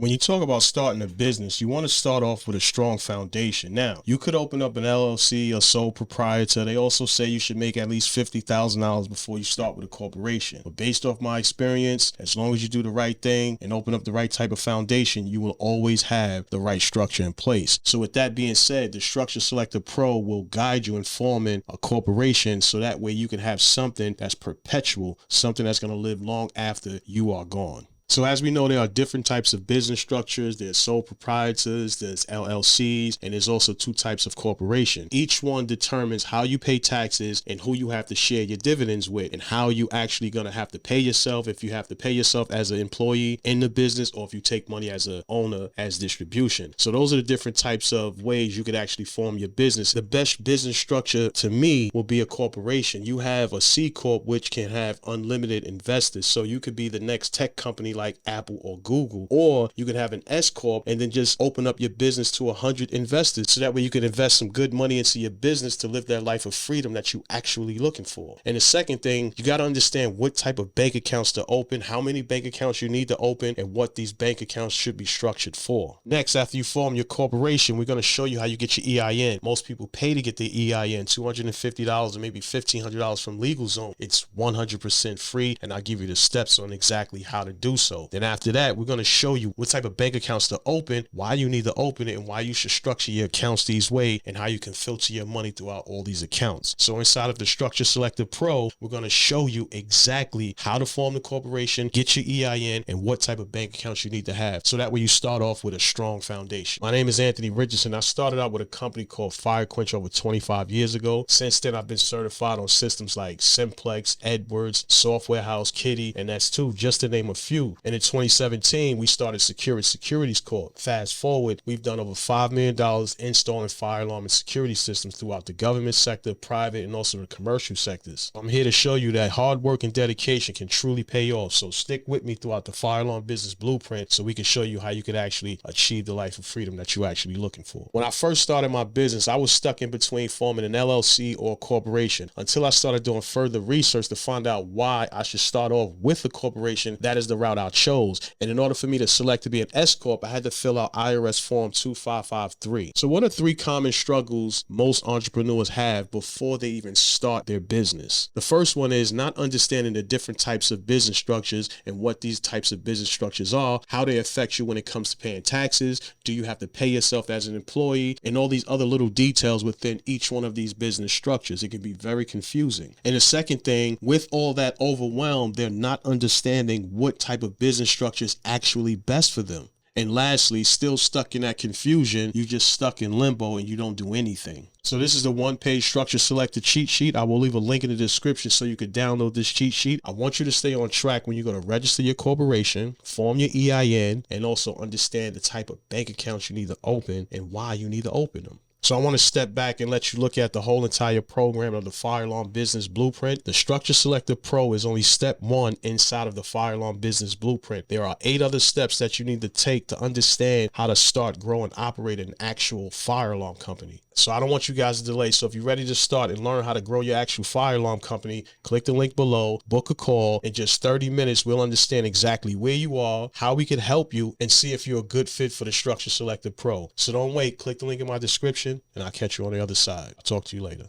When you talk about starting a business, you want to start off with a strong foundation. Now, you could open up an LLC, a sole proprietor. They also say you should make at least $50,000 before you start with a corporation. But based off my experience, as long as you do the right thing and open up the right type of foundation, you will always have the right structure in place. So with that being said, the Structure Selector Pro will guide you in forming a corporation so that way you can have something that's perpetual, something that's going to live long after you are gone. So as we know, there are different types of business structures. There's sole proprietors, there's LLCs, and there's also two types of corporation. Each one determines how you pay taxes and who you have to share your dividends with and how you actually going to have to pay yourself, if you have to pay yourself as an employee in the business or if you take money as an owner as distribution. So those are the different types of ways you could actually form your business. The best business structure to me will be a corporation. You have a C Corp, which can have unlimited investors. So you could be the next tech company like Apple or Google, or you can have an S Corp and then just open up your business to 100 investors. So that way you can invest some good money into your business to live that life of freedom that you actually looking for. And the second thing, you got to understand what type of bank accounts to open, how many bank accounts you need to open, and what these bank accounts should be structured for. Next, after you form your corporation, we're going to show you how you get your EIN. Most people pay to get their EIN, $250 or maybe $1,500 from LegalZoom. It's 100% free, and I'll give you the steps on exactly how to do so. Then after that, we're going to show you what type of bank accounts to open, why you need to open it, and why you should structure your accounts these way, and how you can filter your money throughout all these accounts. So inside of the Structure Selector Pro, we're going to show you exactly how to form the corporation, get your EIN, and what type of bank accounts you need to have. So that way you start off with a strong foundation. My name is Anthony Richardson. I started out with a company called Fire Quench over 25 years ago. Since then, I've been certified on systems like Simplex, Edwards, Software House, Kitty, and that's two, just to name a few. And in 2017, we started Securities Corp. Fast forward, we've done over $5 million installing fire alarm and security systems throughout the government sector, private, and also the commercial sectors. I'm here to show you that hard work and dedication can truly pay off. So stick with me throughout the fire alarm business blueprint so we can show you how you could actually achieve the life of freedom that you're actually looking for. When I first started my business, I was stuck in between forming an LLC or a corporation until I started doing further research to find out why I should start off with a corporation. That is the route I chose. And in order for me to select to be an S Corp, I had to fill out IRS Form 2553. So what are three common struggles most entrepreneurs have before they even start their business? The first one is not understanding the different types of business structures and what these types of business structures are, how they affect you when it comes to paying taxes, do you have to pay yourself as an employee, and all these other little details within each one of these business structures. It can be very confusing. And the second thing, with all that overwhelm, they're not understanding what type of business structure is actually best for them. And lastly, still stuck in that confusion, you just stuck in limbo and you don't do anything. So this is the one-page Structure Selector cheat sheet. I will leave a link in the description so you can download this cheat sheet. I want you to stay on track when you're going to register your corporation, form your EIN, and also understand the type of bank accounts you need to open and why you need to open them. So I want to step back and let you look at the whole entire program of the Fire Alarm Business Blueprint. The Structure Selector Pro is only step one inside of the Fire Alarm Business Blueprint. There are 8 other steps that you need to take to understand how to start, grow, and operate an actual fire alarm company. So I don't want you guys to delay. So if you're ready to start and learn how to grow your actual fire alarm company, click the link below, book a call. In just 30 minutes, we'll understand exactly where you are, how we can help you, and see if you're a good fit for the Structure Selector Pro. So don't wait. Click the link in my description, and I'll catch you on the other side. I'll talk to you later.